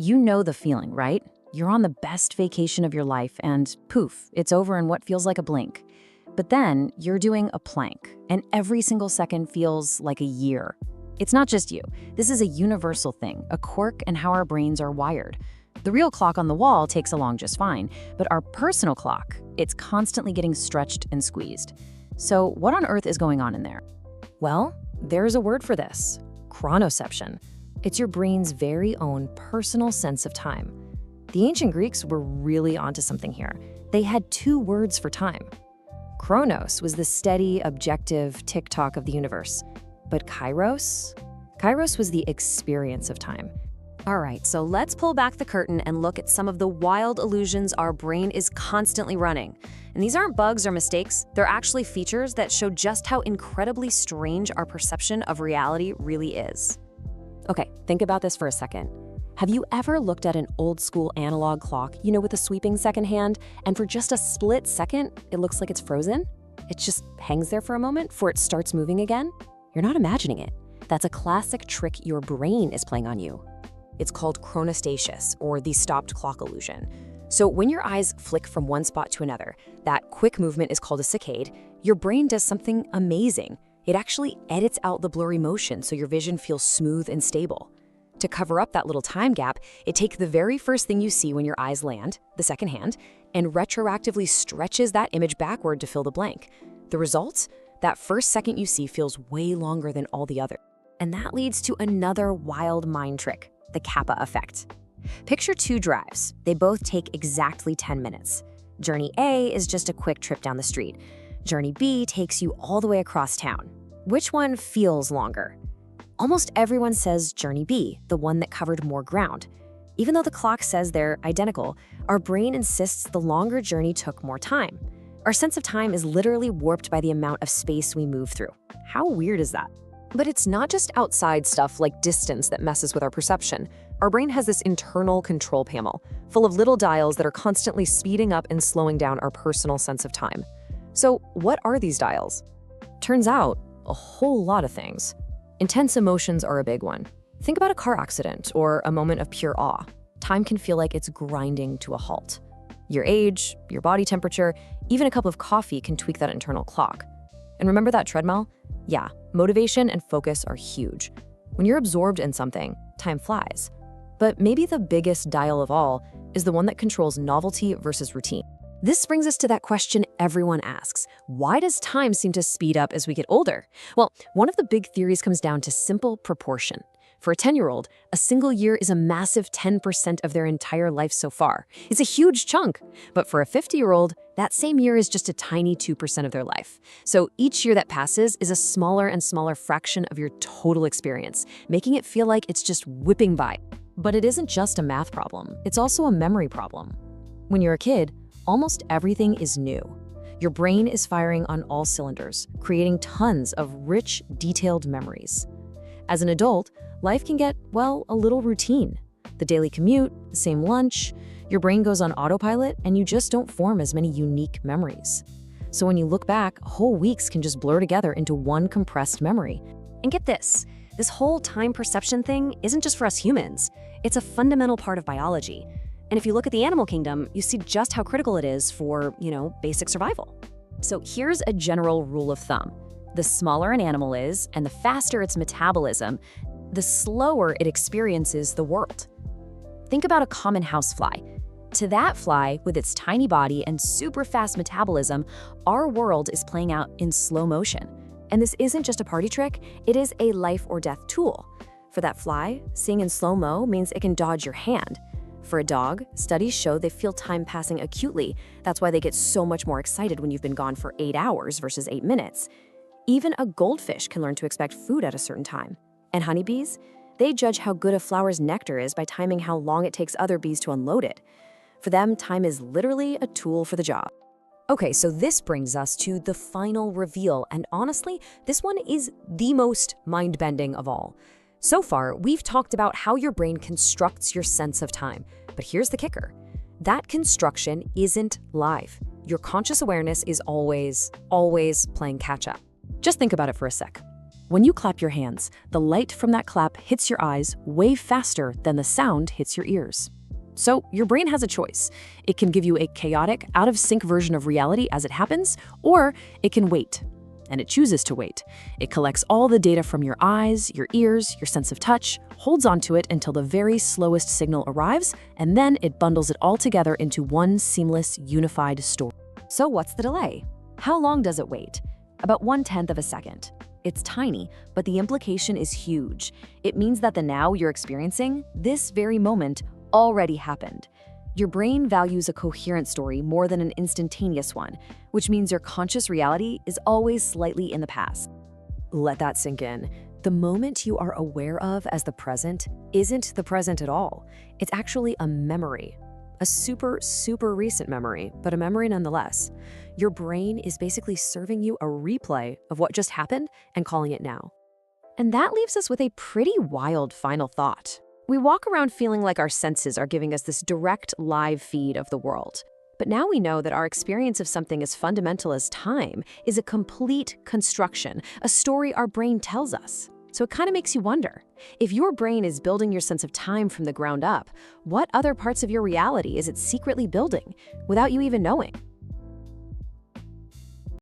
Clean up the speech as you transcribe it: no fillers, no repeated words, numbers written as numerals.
You know the feeling, right? You're on the best vacation of your life and poof, it's over in what feels like a blink. But then you're doing a plank, and every single second feels like a year. It's not just you. This is a universal thing, a quirk in how our brains are wired. The real clock on the wall takes along just fine, but our personal clock, it's constantly getting stretched and squeezed. So what on earth is going on in there? Well, there's a word for this: chronoception. It's your brain's very own personal sense of time. The ancient Greeks were really onto something here. They had two words for time. Chronos was the steady, objective tick-tock of the universe. But Kairos? Kairos was the experience of time. All right, so let's pull back the curtain and look at some of the wild illusions our brain is constantly running. And these aren't bugs or mistakes, they're actually features that show just how incredibly strange our perception of reality really is. Okay, think about this for a second. Have you ever looked at an old school analog clock, with a sweeping second hand, and for just a split second, it looks like it's frozen? It just hangs there for a moment before it starts moving again? You're not imagining it. That's a classic trick your brain is playing on you. It's called chronostasis, or the stopped clock illusion. So when your eyes flick from one spot to another, that quick movement is called a saccade. Your brain does something amazing. It actually edits out the blurry motion so your vision feels smooth and stable. To cover up that little time gap, it takes the very first thing you see when your eyes land, the second hand, and retroactively stretches that image backward to fill the blank. The result? That first second you see feels way longer than all the others. And that leads to another wild mind trick, the Kappa effect. Picture two drives. They both take exactly 10 minutes. Journey A is just a quick trip down the street. Journey B takes you all the way across town. Which one feels longer? Almost everyone says Journey B, the one that covered more ground. Even though the clock says they're identical, our brain insists the longer journey took more time. Our sense of time is literally warped by the amount of space we move through. How weird is that? But it's not just outside stuff like distance that messes with our perception. Our brain has this internal control panel, full of little dials that are constantly speeding up and slowing down our personal sense of time. So what are these dials? Turns out, a whole lot of things. Intense emotions are a big one. Think about a car accident or a moment of pure awe. Time can feel like it's grinding to a halt. Your age, your body temperature, even a cup of coffee can tweak that internal clock. And remember that treadmill? Yeah, motivation and focus are huge. When you're absorbed in something, time flies. But maybe the biggest dial of all is the one that controls novelty versus routine. This brings us to that question everyone asks. Why does time seem to speed up as we get older? Well, one of the big theories comes down to simple proportion. For a 10-year-old, a single year is a massive 10% of their entire life so far. It's a huge chunk. But for a 50-year-old, that same year is just a tiny 2% of their life. So each year that passes is a smaller and smaller fraction of your total experience, making it feel like it's just whipping by. But it isn't just a math problem. It's also a memory problem. When you're a kid, almost everything is new. Your brain is firing on all cylinders, creating tons of rich, detailed memories. As an adult, life can get, well, a little routine. The daily commute, the same lunch, your brain goes on autopilot and you just don't form as many unique memories. So when you look back, whole weeks can just blur together into one compressed memory. And get this whole time perception thing isn't just for us humans. It's a fundamental part of biology. And if you look at the animal kingdom, you see just how critical it is for, basic survival. So here's a general rule of thumb. The smaller an animal is, and the faster its metabolism, the slower it experiences the world. Think about a common housefly. To that fly, with its tiny body and super fast metabolism, our world is playing out in slow motion. And this isn't just a party trick, it is a life or death tool. For that fly, seeing in slow-mo means it can dodge your hand. For a dog, studies show they feel time passing acutely. That's why they get so much more excited when you've been gone for 8 hours versus 8 minutes. Even a goldfish can learn to expect food at a certain time. And honeybees? They judge how good a flower's nectar is by timing how long it takes other bees to unload it. For them, time is literally a tool for the job. Okay, so this brings us to the final reveal, and honestly, this one is the most mind-bending of all. So far, we've talked about how your brain constructs your sense of time, but here's the kicker. That construction isn't live. Your conscious awareness is always playing catch-up. Just think about it for a sec. When you clap your hands, the light from that clap hits your eyes way faster than the sound hits your ears. So your brain has a choice. It can give you a chaotic, out-of-sync version of reality as it happens, or it can wait. And it chooses to wait. It collects all the data from your eyes, your ears, your sense of touch, holds onto it until the very slowest signal arrives, and then it bundles it all together into one seamless, unified story. So what's the delay? How long does it wait? About 1/10 of a second. It's tiny, but the implication is huge. It means that the now you're experiencing, this very moment, already happened. Your brain values a coherent story more than an instantaneous one, which means your conscious reality is always slightly in the past. Let that sink in. The moment you are aware of as the present isn't the present at all. It's actually a memory. A super, super recent memory, but a memory nonetheless. Your brain is basically serving you a replay of what just happened and calling it now. And that leaves us with a pretty wild final thought. We walk around feeling like our senses are giving us this direct live feed of the world. But now we know that our experience of something as fundamental as time is a complete construction, a story our brain tells us. So it kind of makes you wonder, if your brain is building your sense of time from the ground up, what other parts of your reality is it secretly building without you even knowing?